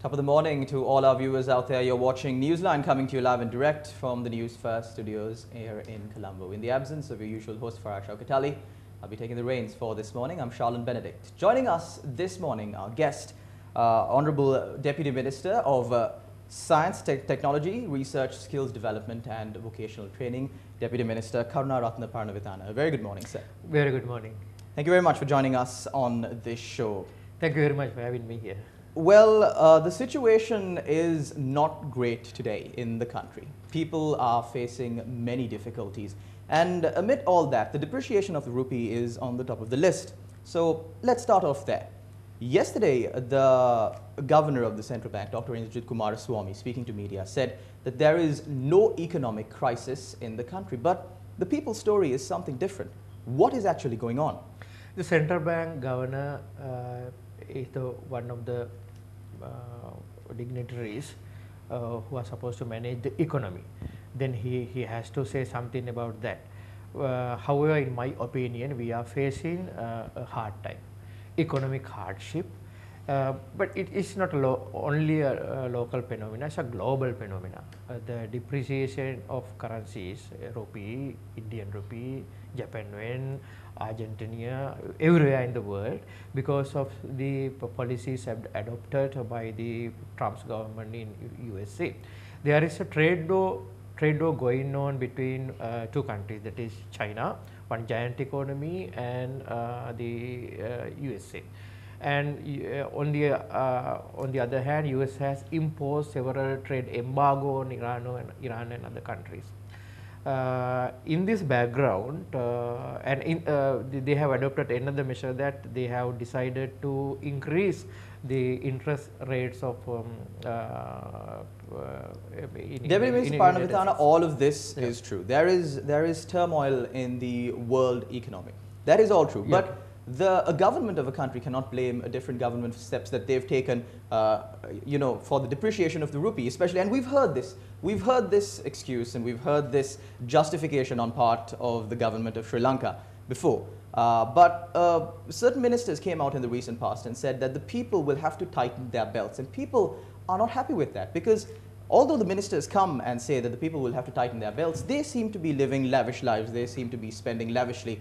Top of the morning to all our viewers out there. You're watching Newsline coming to you live and direct from the Newsfirst studios here in Colombo. In the absence of your usual host, Hapuarahchchi, I'll be taking the reins for this morning. I'm Sharlan Benedict. Joining us this morning, our guest, Honorable Deputy Minister of Science, Technology, Research, Skills Development and Vocational Training, Deputy Minister Karu Paranawithana. A very good morning, sir. Very good morning. Thank you very much for joining us on this show. Thank you very much for having me here. Well, the situation is not great today in the country. People are facing many difficulties. And amid all that, the depreciation of the rupee is on the top of the list. So let's start off there. Yesterday, the governor of the central bank, Dr. Indrajit Kumaraswamy, speaking to media, said that there is no economic crisis in the country. But the people's story is something different. What is actually going on? The central bank governor is one of the dignitaries who are supposed to manage the economy. Then he has to say something about that. However, in my opinion, we are facing a hard time, economic hardship. But it is not only a local phenomenon, it's a global phenomenon. The depreciation of currencies, rupee, Indian rupee, Japan yen, Argentina, everywhere in the world, because of the policies adopted by the Trump's government in USA. There is a trade war going on between two countries, that is China, one giant economy, and the USA. And on the other hand, US has imposed several trade embargo on Iran and other countries. In this background, they have adopted another measure that they have decided to increase the interest rates of Deputy Minister Paranawithana, all of this is true. There is turmoil in the world economy. That is all true. Yeah. But a government of a country cannot blame a different government for steps that they've taken, for the depreciation of the rupee, especially. And we've heard this. We've heard this excuse and we've heard this justification on part of the government of Sri Lanka before. But certain ministers came out in the recent past and said that the people will have to tighten their belts. And people are not happy with that, because although the ministers come and say that the people will have to tighten their belts, they seem to be living lavish lives. They seem to be spending lavishly.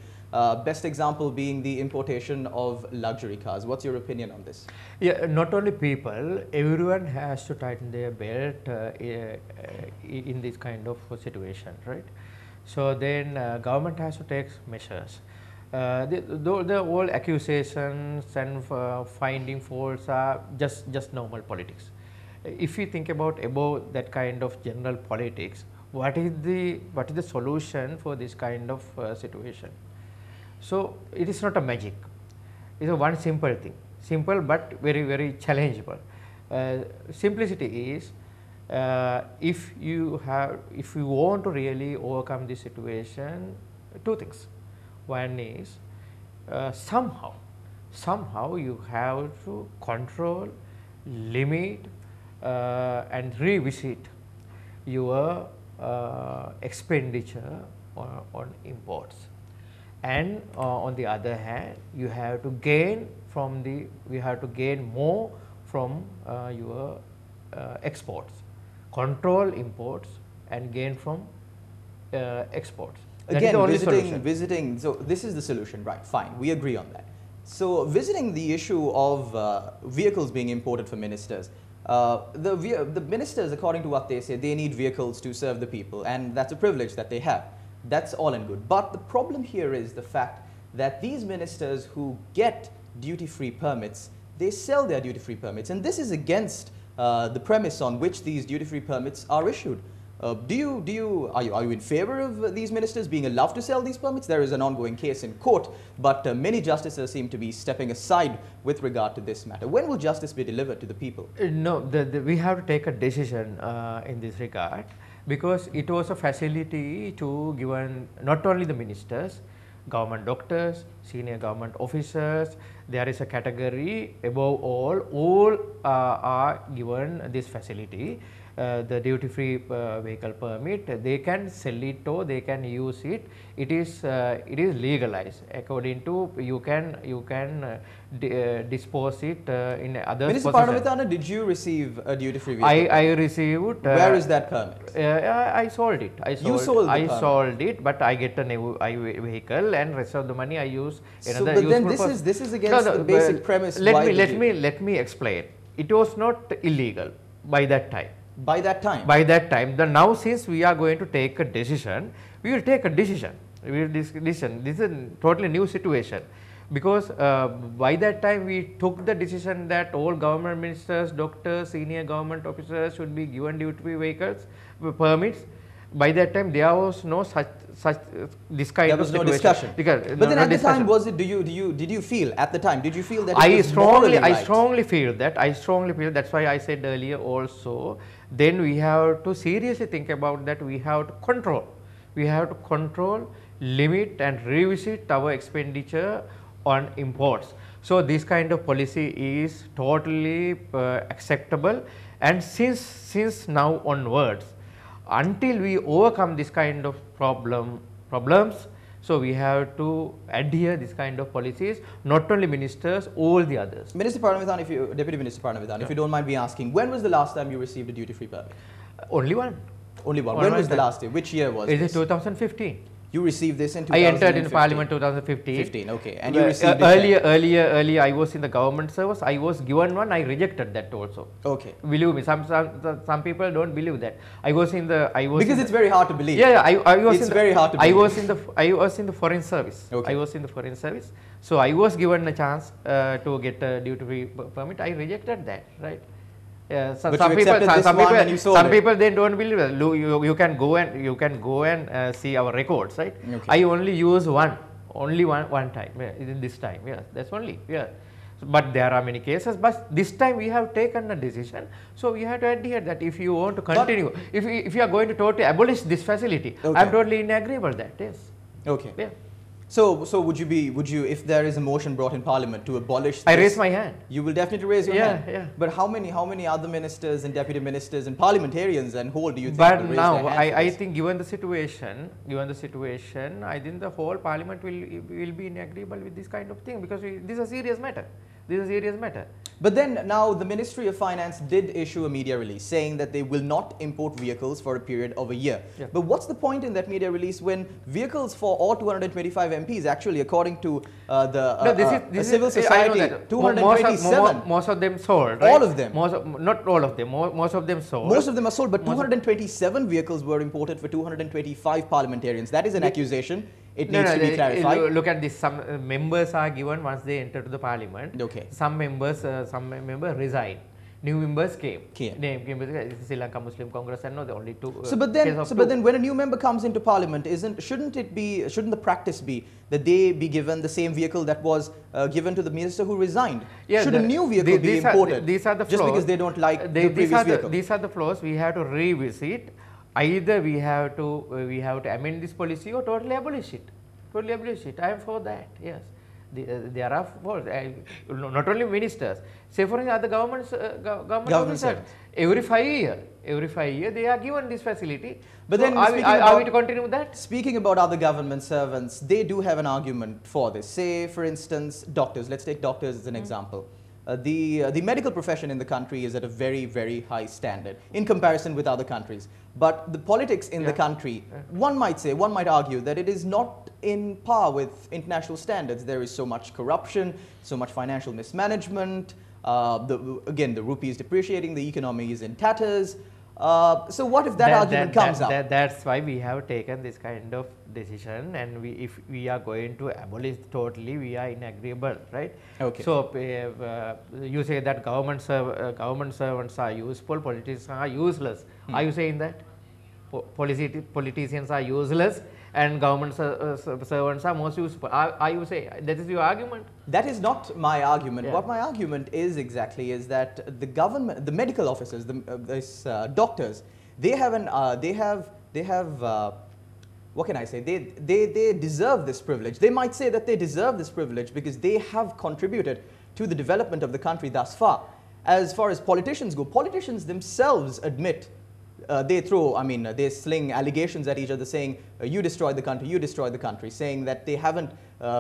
Best example being the importation of luxury cars. What's your opinion on this? Yeah, not only people, everyone has to tighten their belt in this kind of situation, right? So then government has to take measures. The whole accusations and finding faults are just normal politics. If you think about that kind of general politics, what is the solution for this kind of situation? So it is not a magic. It is a one simple thing, simple but very challengeable. Simplicity is if you want to really overcome this situation, two things. One is somehow you have to control, limit, and revisit your expenditure on imports. And on the other hand, you have to gain more from your exports. Control imports and gain from exports. Again, visiting. So this is the solution, right? Fine, we agree on that. So visiting the issue of vehicles being imported for ministers. The ministers, according to what they say, they need vehicles to serve the people, and that's a privilege that they have. That's all and good. But the problem here is the fact that these ministers who get duty-free permits, they sell their duty-free permits, and this is against the premise on which these duty-free permits are issued. Are you in favor of these ministers being allowed to sell these permits? There is an ongoing case in court, but many justices seem to be stepping aside with regard to this matter. When will justice be delivered to the people? No, we have to take a decision in this regard, because it was a facility to given not only the ministers, government doctors, senior government officers. There is a category above all are given this facility, the duty-free vehicle permit, they can sell it or they can use it. It is legalized according to you can dispose it in other. Minister Paranawithana, did you receive a duty-free vehicle? I received. Where is that permit? I sold it. You sold the permit. sold it, but I get a new vehicle, and rest of the money I use another. So, but then this is against the basic premise. Let me explain. It was not illegal by that time. By that time? By that time. Now since we are going to take a decision, we will take a decision. This is a totally new situation, because by that time we took the decision that all government ministers, doctors, senior government officers should be given duty-free vehicles permits. By that time there was no such this kind of situation. There was no discussion. But then at the time, was it? Did you feel at the time? Did you feel that I strongly feel that. That's why I said earlier also. Then we have to seriously think about that. We have to control. We have to control, limit, and revisit our expenditure on imports. So this kind of policy is totally acceptable. And since now onwards, until we overcome this kind of problems, so we have to adhere this kind of policies, not only ministers, all the others. Minister Paranawithana, Deputy Minister Paranawithana, if you don't mind me asking, when was the last time you received a duty-free permit? Only one. Only one. When was the last year? Which year was this? It 2015. You received this in 2015? I entered in Parliament 2015. Okay. And you received it earlier I was in the government service. I was given one. I rejected that also. Okay. Believe me, some people don't believe that. Because it's very hard to believe. Yeah, it's very hard to believe. I was in the foreign service. Okay. I was in the foreign service. So I was given a chance to get a duty-free permit. I rejected that, right? Some people they don't believe it. You can go and see our records, right? Okay. I only use one time. This time, yes, that's only. Yeah. But there are many cases. But this time we have taken a decision, so we have to adhere that if you want to continue, if you are going to totally abolish this facility, okay. I am totally in agreeable that. Yes. Okay. Yeah. So would you, if there is a motion brought in Parliament to abolish this, I raise my hand. You will definitely raise your hand. Yeah. But how many other ministers and deputy ministers and parliamentarians and whole do you think but will raise now their hands? I think given the situation, I think the whole Parliament will be in agreeable with this kind of thing, because this is a serious matter. But then now the Ministry of Finance did issue a media release saying that they will not import vehicles for a period of a year. Yeah. But what's the point in that media release when vehicles for all 225 MPs, actually according to the civil society, 227. Most of them sold, right? All of them? Not all of them, most of them sold. Most of them are sold, but 227 vehicles were imported for 225 parliamentarians. That is an accusation. It needs to be clarified. Look at this. Some members are given once they enter to the Parliament. Okay. Some members resigned. New members came. Sri Lanka Muslim Congress and no, the only two. But then when a new member comes into Parliament, shouldn't the practice be that they be given the same vehicle that was given to the minister who resigned? Yeah, should a new vehicle be imported? These are the just flaws. Because they don't like the previous vehicle. These are the flaws we have to revisit. Either we have to amend this policy or totally abolish it. I am for that. Yes, there are faults. Not only ministers. Say for instance, other government officers. Every 5 years they are given this facility. But so then, are we to continue with that? Speaking about other government servants, they do have an argument for this. Say, for instance, doctors. Let's take doctors as an example. The medical profession in the country is at a very, very high standard in comparison with other countries. But the politics in the country, one might argue that it is not in par with international standards. There is so much corruption, so much financial mismanagement. Again, the rupee is depreciating, the economy is in tatters. So what if that argument comes up? That's why we have taken this kind of decision, and if we are going to abolish totally, we are inagreeable, right? Okay. So you say that government servants are useful, politicians are useless. Are you saying that politicians are useless and government servants are most useful? Are you saying that is your argument? That is not my argument. Yeah. What my argument is exactly is that the government, the medical officers, doctors, they have what can I say? They deserve this privilege. They might say that they deserve this privilege because they have contributed to the development of the country thus far. As far as politicians go, politicians themselves admit they sling allegations at each other saying, you destroyed the country, you destroyed the country, saying that they haven't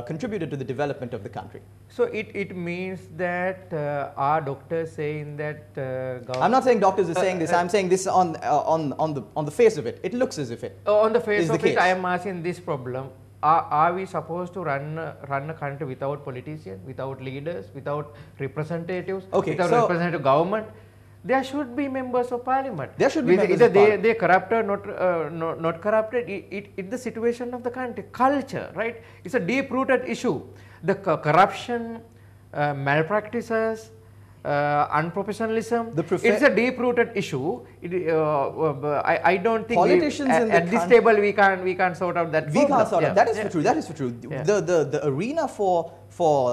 contributed to the development of the country. So it means that are doctors saying that I'm not saying doctors are saying this. I'm saying this on the face of it. It looks as if it on the face of it. I am asking this problem. Are we supposed to run a country without politicians, without leaders, without representatives, without representative government? There should be members of parliament. There should be members of parliament. They corrupted, not corrupted. It's the situation of the country, culture, right? It's a deep-rooted issue. The corruption, malpractices, unprofessionalism. It's a deep-rooted issue. I don't think politicians at this table we can't sort out that. We can't sort out. That is for true. That is for true. Yeah. The arena for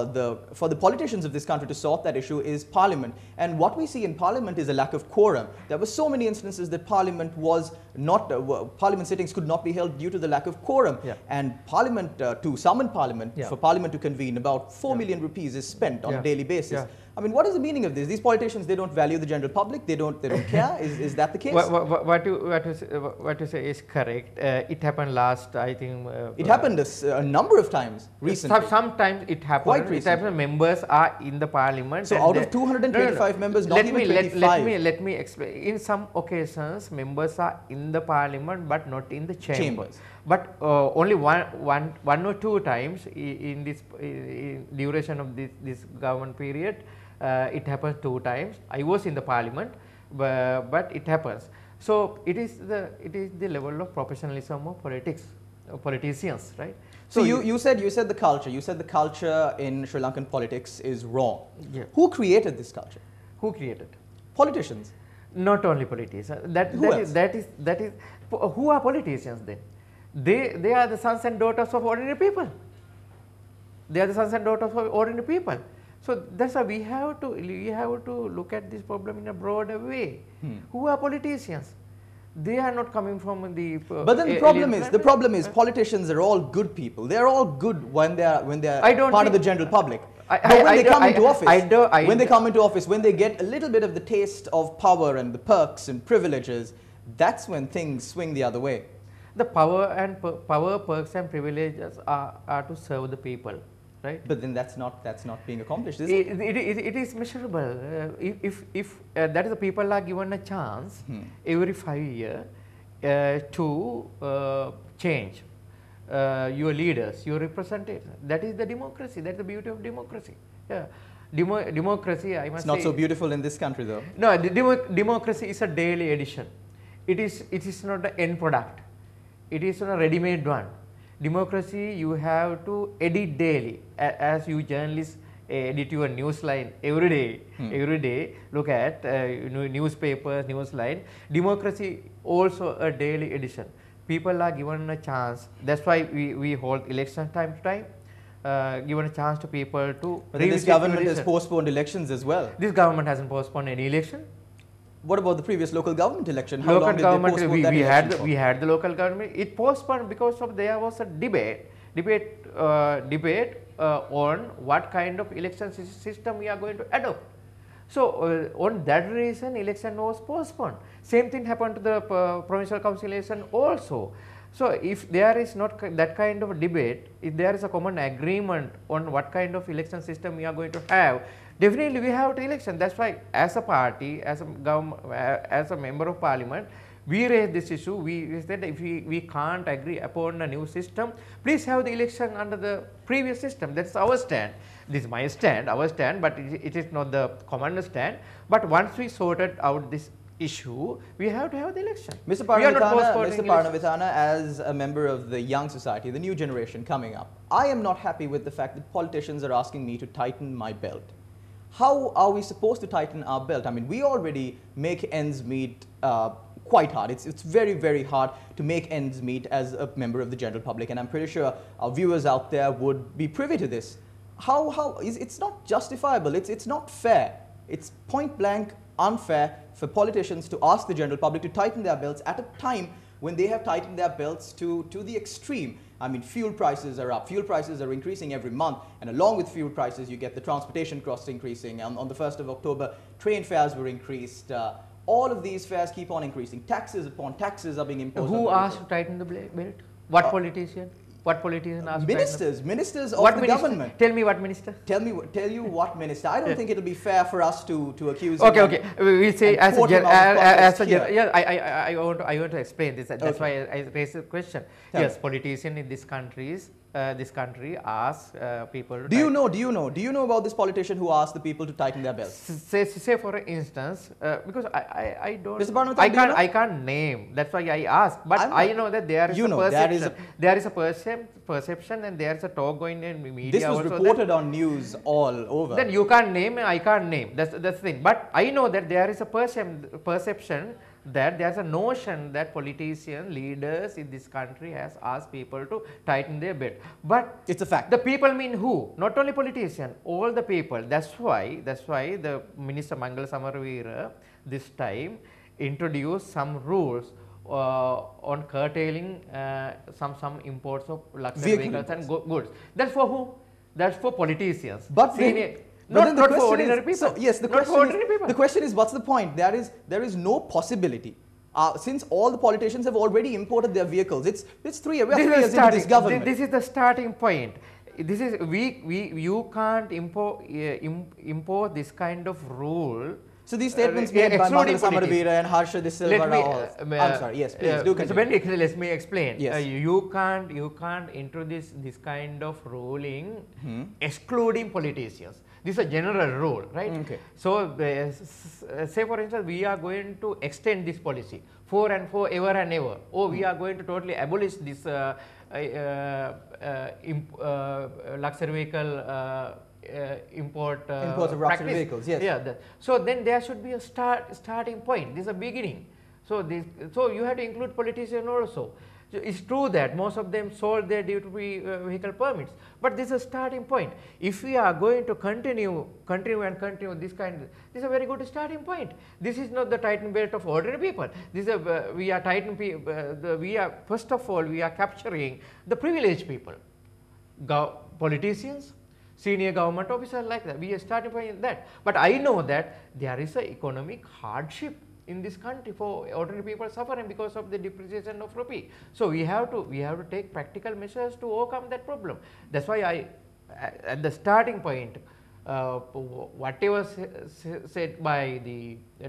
the politicians of this country to sort that issue is Parliament. And what we see in Parliament is a lack of quorum. There were so many instances that Parliament was not Parliament sittings could not be held due to the lack of quorum. Yeah. And Parliament to summon Parliament for Parliament to convene, about 4 million rupees is spent on a daily basis. Yeah. I mean, what is the meaning of this? These politicians, they don't value the general public. They don't care. Is that the case? What you say is correct. It happened last, I think. It happened a number of times recently. Sometimes it happened. Quite recently. It happened. Members are in the parliament. So out of 225 members, not even 25. Let me explain. In some occasions, members are in the parliament, but not in the chambers. But only one or two times in this duration of this government period. It happens 2 times. I was in the parliament, but it happens. So it is the level of professionalism of politicians, right? So you said the culture. You said the culture in Sri Lankan politics is wrong. Yeah. Who created this culture? Who created? Politicians. Not only politicians. That is. Who are politicians then? They are the sons and daughters of ordinary people. They are the sons and daughters of ordinary people. So that's why we have to look at this problem in a broader way. Who are politicians? They are not coming from the. But then the problem is politicians are all good people. They are all good when they are part of the general public. But when they come into office, when they get a little bit of the taste of power and the perks and privileges, that's when things swing the other way. The power, perks and privileges are to serve the people. Right? But then that's not being accomplished, is it? It is measurable. If that is the people are given a chance every 5 years to change your leaders, your representatives. That is the democracy. That's the beauty of democracy. Yeah. Democracy, I must say. It's not so beautiful in this country, though. No, democracy is a daily edition. It is not the end product. It is not a ready-made one. Democracy, you have to edit daily, as you journalists edit your newsline every day. Every day, look at newspapers, newsline. Democracy also a daily edition. People are given a chance. That's why we hold election time to time. Given a chance to people to. But this government has postponed elections as well. This government hasn't postponed any election. What about the previous local government election? How long did they postpone that election for? We had the local government. It postponed because of there was a debate on what kind of election system we are going to adopt. So on that reason, election was postponed. Same thing happened to the provincial council election also. So if there is not that kind of a debate, if there is a common agreement on what kind of election system we are going to have, definitely we have to election. That's why as a party, as a government, as a member of parliament, we raised this issue. We said if we can't agree upon a new system, please have the election under the previous system. That's our stand. This is my stand, our stand, but it is not the commander stand. But once we sorted out this issue, we have to have the election. Mr. Paranawithana, as a member of the young society, the new generation coming up, I am not happy with the fact that politicians are asking me to tighten my belt. How are we supposed to tighten our belt? I mean, we already make ends meet quite hard. It's very, very hard to make ends meet as a member of the general public, and I'm pretty sure our viewers out there would be privy to this. It's not justifiable. It's not fair. It's point blank unfair for politicians to ask the general public to tighten their belts at a time when they have tightened their belts to the extreme. I mean, fuel prices are up. Fuel prices are increasing every month. And along with fuel prices, you get the transportation costs increasing. On the 1st of October, train fares were increased. all of these fares keep on increasing. Taxes upon taxes are being imposed. Who asked to tighten the belt? What politician? What politician asked? Ministers of the government. Tell me what minister. Tell you what minister. I don't think it'll be fair for us to accuse. Okay. We say as a yeah. I want to explain this. That's why I raised the question. Yes, politicians in this country ask people. Do you know about this politician who asked the people to tighten their belts? Say for instance, because I don't. Mr. Paranawithana, I can't name. That's why I asked. But I know that there is a perception. There is a perception, and there is a talk going in media. This was reported on news all over. Then you can't name, and I can't name. That's the thing. But I know that there is a perception that there's a notion that politicians, leaders in this country has asked people to tighten their belt. But it's a fact. The people mean who? Not only politicians, all the people. That's why the Minister Mangal Samaraweera this time introduced some rules on curtailing some imports of luxury vehicles and goods. That's for who? That's for politicians. But not for ordinary people. So yes, the question is, what's the point? There is no possibility. Since all the politicians have already imported their vehicles, it's 3 years into this government. This is the starting point. This is you can't import this kind of rule. So these statements made by Mangal Samaraweera and Harsha De Silva are all. I'm sorry. Yes, please do continue. So let me explain. Yes. You can't introduce this kind of ruling excluding politicians. This is a general rule, right? Okay. So say for instance, we are going to extend this policy for ever and ever. Or we are going to totally abolish this luxury vehicle imports of luxury vehicles. Yes. Yeah. So then there should be a starting point. This is a beginning. So you have to include politicians also. So it's true that most of them sold their duty-free vehicle permits, but this is a starting point. If we are going to continue this is a very good starting point. This is not the tighten belt of ordinary people. This is first of all we are capturing the privileged people, politicians, senior government officers like that. We are starting point that. But I know that there is an economic hardship in this country for ordinary people suffering because of the depreciation of rupee. So we have to take practical measures to overcome that problem. That's why at the starting point, whatever said by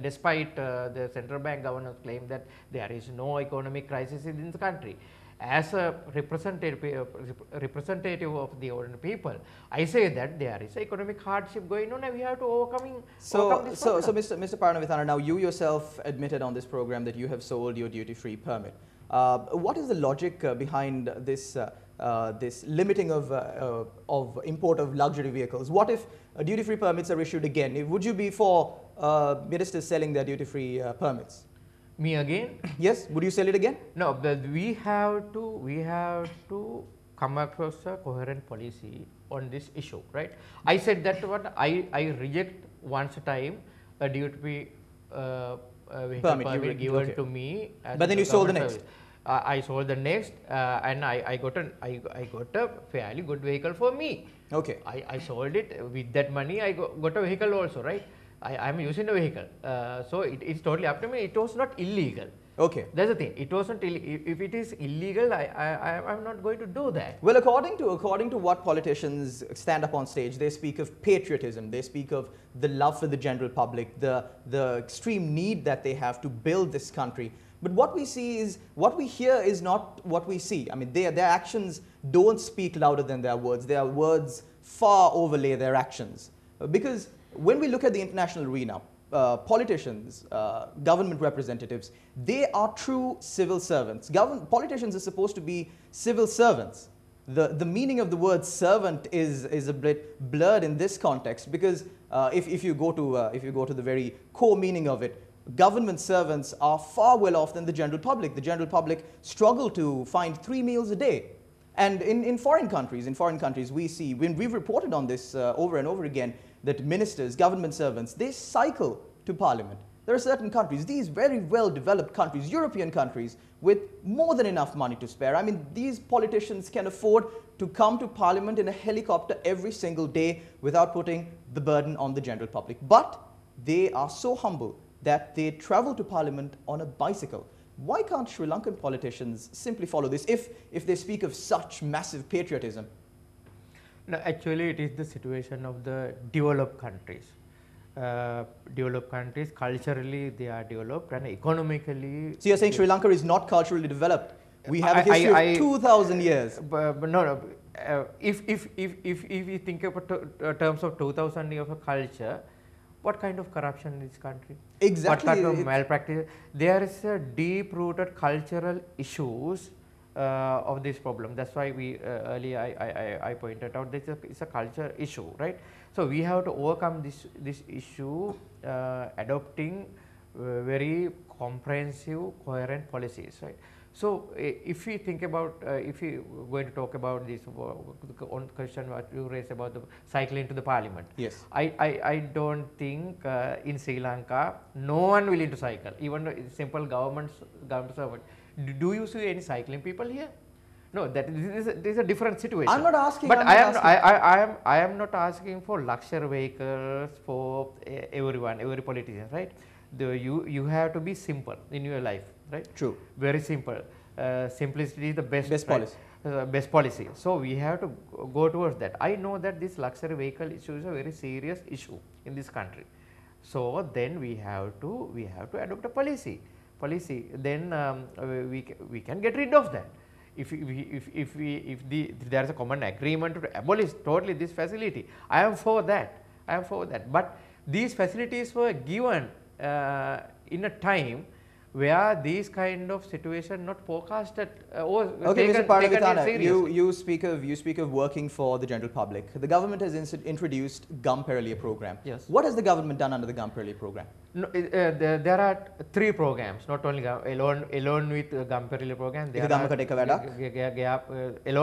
despite the central bank governors claim that there is no economic crisis in this country. As a representative of the ordinary people, I say that there is economic hardship going on and we have to overcome this problem. So Mr. Paranawithana, now you yourself admitted on this program that you have sold your duty-free permit. What is the logic behind this this limiting of import of luxury vehicles? What if duty-free permits are issued again? Would you be for ministers selling their duty-free permits? Me again? Yes. Would you sell it again? No, but we have to come across a coherent policy on this issue, right? I said that what I reject once a time a duty-free permit given to me. But then you sold the next. I sold the next, and I got a fairly good vehicle for me. Okay. I sold it with that money. I got a vehicle also, right? I am using a vehicle, so it's totally up to me. It was not illegal. Okay. That's the thing. It wasn't. If it is illegal, I'm not going to do that. Well, according to what politicians stand up on stage, they speak of patriotism. They speak of the love for the general public, the extreme need that they have to build this country. But what we hear is not what we see. I mean, their actions don't speak louder than their words. Their words far overlay their actions. Because when we look at the international arena, politicians, government representatiors, they are true civil servants. Politicians are supposed to be civil servants. The meaning of the word servant is a bit blurred in this context, because if you go to the very core meaning of it, government servants are far well off than the general public. The general public struggle to find 3 meals a day. And in foreign countries, we see, when we've reported on this over and over again, that ministers, government servants, they cycle to parliament. There are certain countries, these very well-developed countries, European countries, with more than enough money to spare. I mean, these politicians can afford to come to parliament in a helicopter every single day without putting the burden on the general public. But they are so humble. that they travel to parliament on a bicycle. Why can't Sri Lankan politicians simply follow this if they speak of such massive patriotism? No, actually it is the situation of the developed countries. Developed countries, culturally they are developed and economically. So you're saying Sri Lanka is not culturally developed? We have a history of 2,000 years. But no. If we think about terms of 2,000 years of culture, what kind of corruption in this country? Exactly. What kind of malpractice? There is a deep-rooted cultural issues of this problem. That's why we earlier I pointed out this is a culture issue, right? So we have to overcome this issue, adopting very comprehensive, coherent policies, right? So if we think about, if we are going to talk about this on question what you raised about the cycling to the parliament. Yes. I don't think in Sri Lanka no one willing to cycle, even simple government servant. Do you see any cycling people here? No, this is a different situation. I'm not asking. But I am not asking for luxury vehicles for everyone, every politician, right? You have to be simple in your life, right? True. Very simple. Simplicity is the best policy. Best policy. So we have to go towards that. I know that this luxury vehicle issue is a very serious issue in this country. So then we have to adopt a policy. Then we can get rid of that. If there is a common agreement to abolish totally this facility, I am for that. But these facilities were given in a time where these kind of situation not forecasted or okay, Mr. Paranawithana, you speak of working for the general public. The government has introduced Gamperaliya program. Yes. What has the government done under the Gamperaliya program? No, there are 3 programs, not only alone with Gamperaliya program. Alone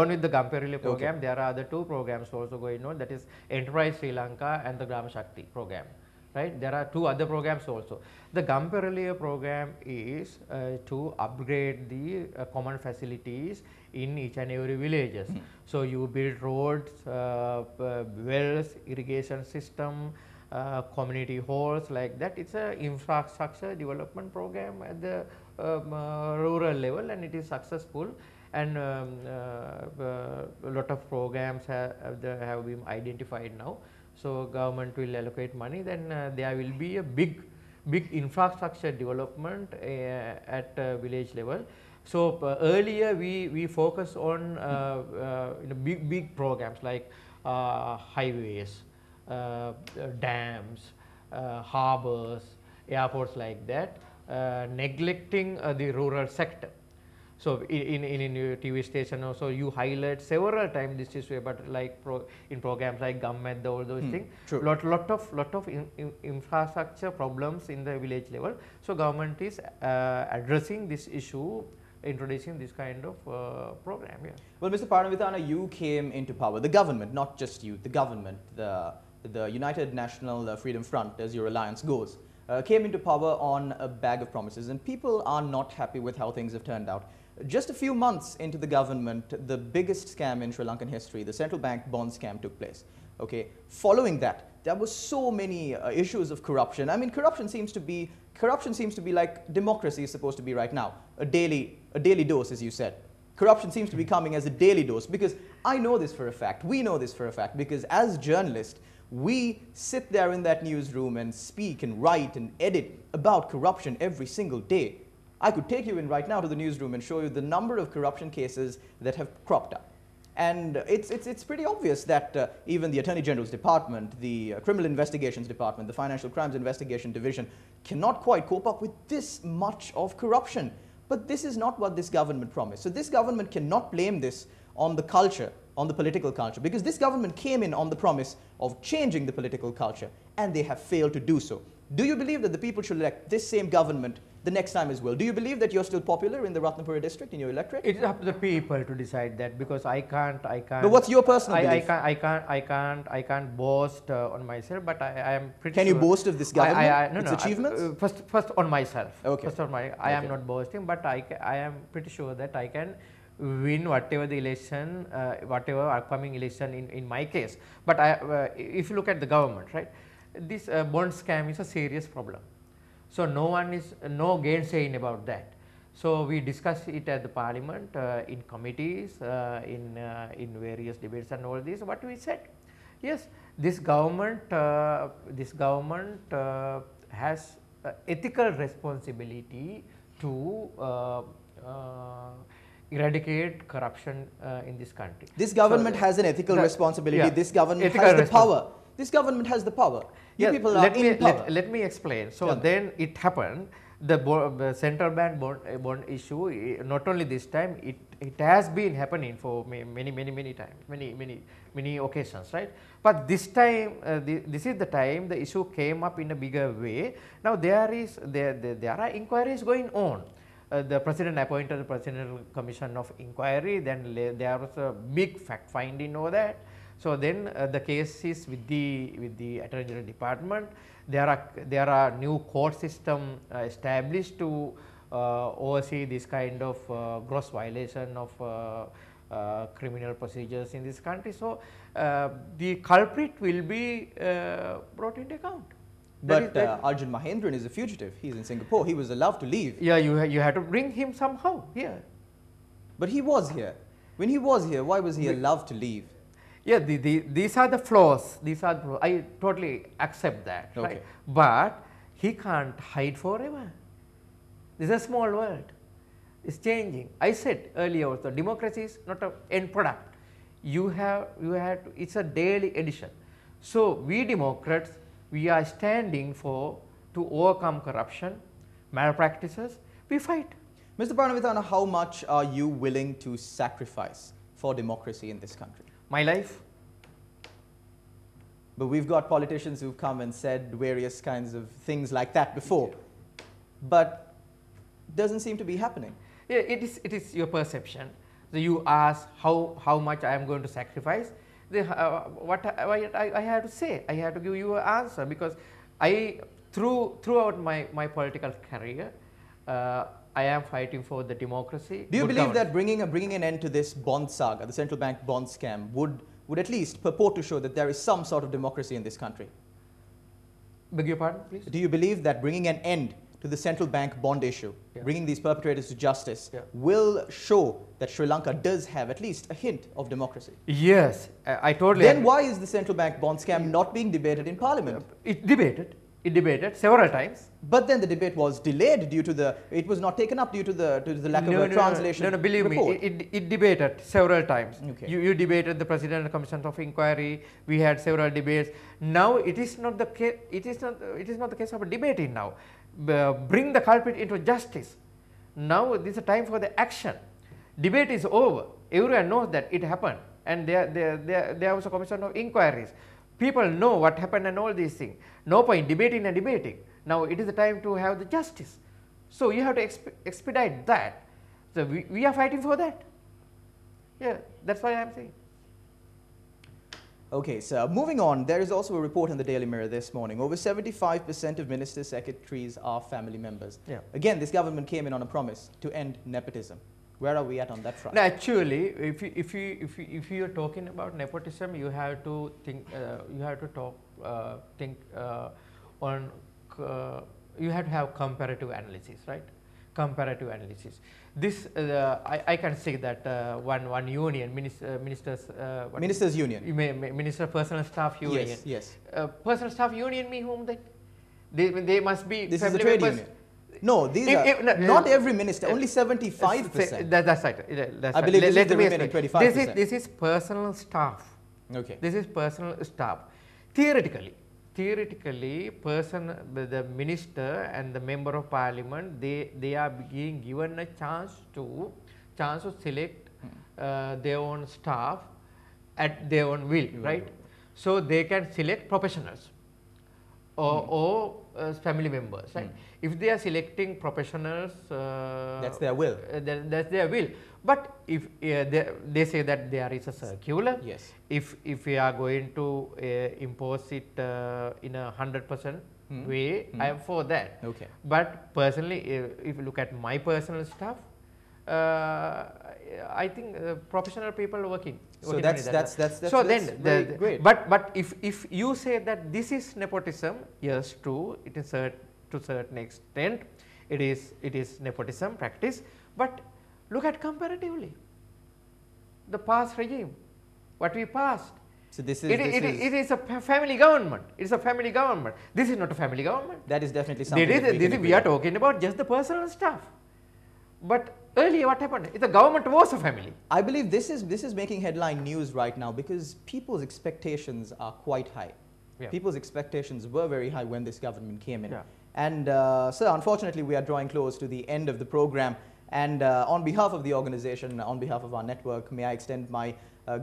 with the Gamperaliya program, okay, there are other 2 programs also going on, that is Enterprise Sri Lanka and the Hapuarahchchi program. Right? There are 2 other programs also. The Gamperaliya program is to upgrade the common facilities in each and every villages. So you build roads, wells, irrigation system, community halls, like that. It's a infrastructure development program at the rural level, and it is successful. And a lot of programs have been identified now. So government will allocate money, then there will be a big infrastructure development at village level. So earlier we focus on big programs like highways, dams, harbors, airports, like that, neglecting the rural sector. So in your TV station also you highlight several times this issue, but like in programs like Gammed, all those things, lot of infrastructure problems in the village level. So government is addressing this issue, introducing this kind of program. Yeah. Well, Mr. Paranawithana, you came into power. The government, not just you, the government, the United National Freedom Front, as your alliance goes, came into power on a bag of promises, and people are not happy with how things have turned out. Just a few months into the government, the biggest scam in Sri Lankan history, the central bank bond scam, took place. Okay. Following that, there were so many issues of corruption. I mean, corruption seems to be like democracy is supposed to be right now, a daily dose, as you said. Corruption seems to be coming as a daily dose, because I know this for a fact. We know this for a fact, because as journalists, we sit there in that newsroom and speak and write and edit about corruption every single day. I could take you in right now to the newsroom and show you the number of corruption cases that have cropped up. And it's pretty obvious that even the Attorney General's Department, the Criminal Investigations Department, the Financial Crimes Investigation Division cannot quite cope up with this much of corruption. But this is not what this government promised. So this government cannot blame this on the culture, on the political culture, because this government came in on the promise of changing the political culture, and they have failed to do so. Do you believe that the people should elect this same government the next time as well? Do you believe that you're still popular in the Ratnapura district, in your electorate? It's up to the people to decide that, because I can't. But what's your personal belief? I can't boast on myself, but I am pretty. Can you boast of this government? Its achievements? First on myself. Okay. First on I am not boasting, but I am pretty sure that I can win whatever the election, whatever upcoming election in my case. But if you look at the government, right, this bond scam is a serious problem. So no gainsaying about that. So we discussed it at the parliament, in committees, in various debates and all this. What we said, yes, this government has ethical responsibility to eradicate corruption in this country. This government has an ethical responsibility. Yeah, this government has the power. This government has the power. You people are in power. Let me explain. So then it happened. The central bank bond issue, not only this time, it has been happening for many times, many occasions, right? But this time, this is the time the issue came up in a bigger way. Now there are inquiries going on. The president appointed the presidential commission of inquiry. Then there was a big fact finding over that. So then the case is with the Attorney General Department. There are new court system established to oversee this kind of gross violation of criminal procedures in this country. So the culprit will be brought into account. But Arjun Mahendran is a fugitive. He's in Singapore. He was allowed to leave. Yeah, you have to bring him somehow here. But he was here. When he was here, why was he allowed to leave? Yeah, these are the flaws. I totally accept that, okay, right? But he can't hide forever. This is a small world. It's changing. I said earlier also, democracy is not an end product. You have to, it's a daily edition. So we Democrats, we are standing to overcome corruption, malpractices. We fight. Mr. Paranawithana, how much are you willing to sacrifice for democracy in this country? My life. But we've got politicians who've come and said various kinds of things like that before. But it doesn't seem to be happening. Yeah, it is your perception. So you ask how much I am going to sacrifice. What I have to say, I have to give you an answer, because throughout my political career, I am fighting for the democracy. Do you believe that bringing an end to this bond saga, the central bank bond scam, would at least purport to show that there is some sort of democracy in this country? Beg your pardon, please? Do you believe that bringing an end to the central bank bond issue, bringing these perpetrators to justice, will show that Sri Lanka does have at least a hint of democracy? Yes, I totally Then agree. why is the central bank bond scam not being debated in Parliament? It debated several times. But then the debate was delayed due to it was not taken up due to the lack of a translation. No, believe report. me, it debated several times. Okay. You debated the Presidential Commission of Inquiry. We had several debates. Now it is not the case. It is not the case of debating now. Bring the culprit into justice. Now this is a time for the action. Debate is over. Everyone knows that it happened, and there was a commission of inquiries. People know what happened and all these things. No point debating and debating. Now it is the time to have the justice. So you have to expedite that. So we are fighting for that. Yeah, that's why I am saying. Okay, so moving on, there is also a report in the Daily Mirror this morning. Over 75% of ministers, secretaries are family members. Yeah. Again, this government came in on a promise to end nepotism. Where are we at on that front? No, actually, if you are talking about nepotism, you have to think. You have to you have to have comparative analysis, right? Comparative analysis. This I can say that one union, ministers union, minister personal staff union. Yes, yes. Personal staff union mean whom they must be. This is a trade union. No, these are not every minister, only 75%. That's right. That's I believe right. this is the remaining 25%. This is personal staff. Okay. This is personal staff. Theoretically, the minister and the member of parliament, they are being given a chance to select their own staff at their own will, right? So they can select professionals or family members, right? If they are selecting professionals, that's their will. That's their will. But if they say that there is a circular, yes. If we are going to impose it in a 100% way, I am for that. Okay. But personally, if you look at my personal stuff, I think professional people are working. So that's great. But if you say that this is nepotism, yes, true. It is to certain extent. It is nepotism practice, but look at comparatively the past regime, what we passed. So it is a family government. It is a family government. This is not a family government. That is definitely something. We are talking about just the personal stuff. But earlier, what happened? The government was a family. I believe this is making headline news right now because people's expectations are quite high. Yeah. People's expectations were very high when this government came in. Yeah. And sir, unfortunately, we are drawing close to the end of the program. And on behalf of the organization, on behalf of our network, may I extend my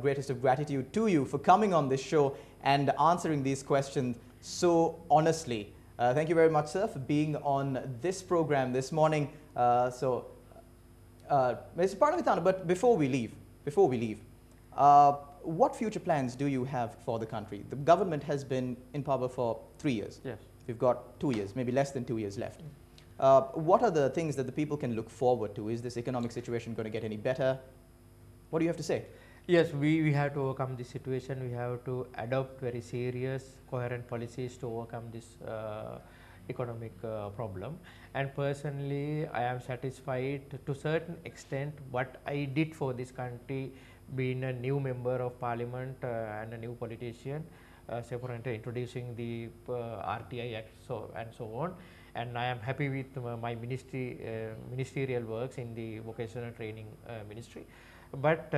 greatest of gratitude to you for coming on this show and answering these questions so honestly. Thank you very much, sir, for being on this program this morning. Mr. Paranawithana, but before we leave, what future plans do you have for the country? The government has been in power for 3 years. Yes. We've got 2 years, maybe less than 2 years left. What are the things that the people can look forward to? Is this economic situation going to get any better? What do you have to say? Yes, we have to overcome this situation. We have to adopt very serious, coherent policies to overcome this economic problem. And personally, I am satisfied to a certain extent what I did for this country, being a new member of parliament and a new politician, say for instance, introducing the RTI Act and so on. And I am happy with my ministerial works in the vocational training ministry, but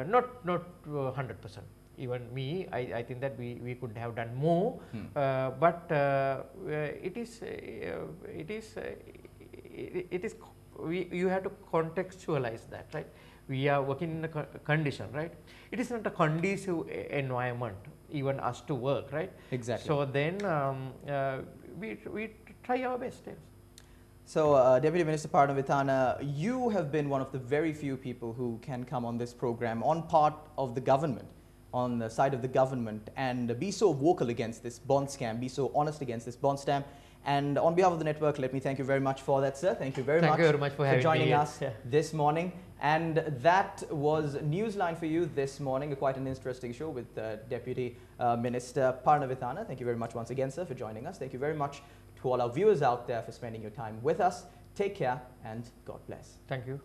not 100%. Even me, I think that we could have done more, but you have to contextualize that, right? We are working in a condition, right? It is not a conducive environment, even us to work, right? Exactly. So then we try our best. Yes. So, Deputy Minister Paranawithana, you have been one of the very few people who can come on this program on part of the government, on the side of the government, and be so vocal against this bond scam, be so honest against this bond scam. And on behalf of the network, let me thank you very much for that, sir. Thank you very much for joining us this morning. And that was Newsline for you this morning, quite an interesting show with Deputy Minister Paranawithana. Thank you very much once again, sir, for joining us. Thank you very much to all our viewers out there for spending your time with us. Take care and God bless. Thank you.